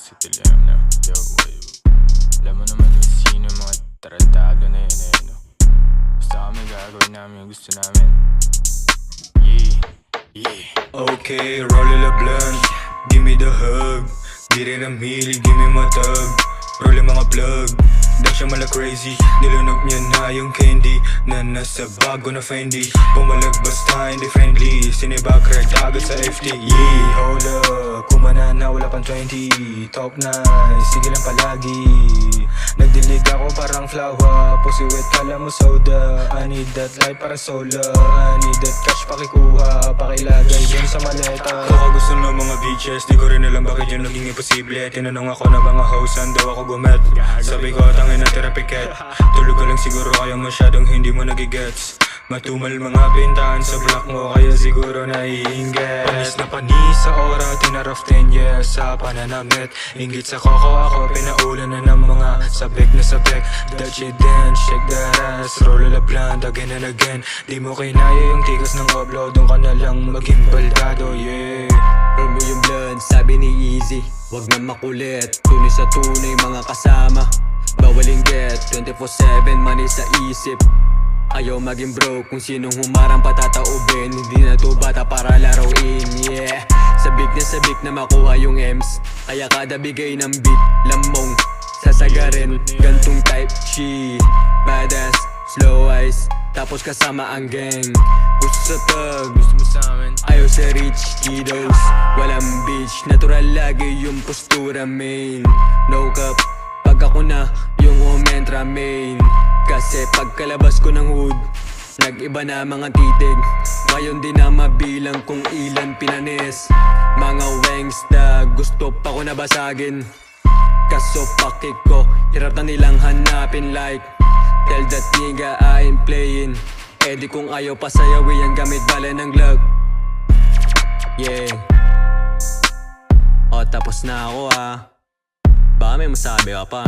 kasi tilam na yo. Alam mo naman yung sino yung mga tratado na yun eh, no? Basta kami gagawin namin yung gusto namin. Yeah. Okay, roll a blunt, give me the hug. Di rin ang hilig, give me matag. Roll ang mga plug, daw siya mala crazy. Nilunog niya na yung candy na nasa bago na Fendi. Pumalag basta hindi friendly, sinibag crack agad sa FT. Yeah, hold up, kumana na wala pang 20. Top nice, sige lang palagi. Nagdilig ako parang flower, pusiwit kala mo soda. I need that life para sola, I need that cash pakikuha, pakilagay dyan sa maleta. Baka gusto ng mga bitches, di ko rin alam bakit yun naging imposible. Tinanong ako na mga host, saan daw ako gumet. Sabi ko tangin na terapiket, tulog ka lang siguro kaya masyadong hindi mo nagigets. Matumal mga pintahan sa block mo kaya siguro naiinggit. Panis na panis sa ora, tinaraf 10 years sa pananamit. Inggit sa koko ako, pinaulan na ng mga sabik na sabik. That shit then, shake that ass, roll a blunt again and again. Di mo kinaya yung tigas ng upload, doon ka na lang maging baldado, yeah. Roll mo yung blunt, sabi ni Easy, wag na makulit. Tuloy sa tunay mga kasama, bawal inggit, 24/7 money sa isip. Ayaw maging broke, kung sinong humarang patataubin. Hindi na to bata para laruin, yeah. Sabik na makuha yung M's, kaya kada bigay ng beat, lamong sasagarin. Gantong type, she badass, slow eyes, tapos kasama ang gang. Gusto sa tag, Gusto mo sa amin? ayaw sa rich kiddos, walang bitch, natural lagi yung postura main. No cap, pag ako na yung umentra main. Kasi pagkalabas ko ng hood, nag-iba na mga titig. Ngayon di na mabilang kung ilan pinanis. Mga wangsta, gusto pa ko nabasagin. Kaso pakik ko, hirap na nilang hanapin like. Tell that nigga I ain't playing. Eh di kung ayaw pasayawin yan gamit bala ng glove. Yeah. O tapos na ako ha. Baka may masabi ka pa.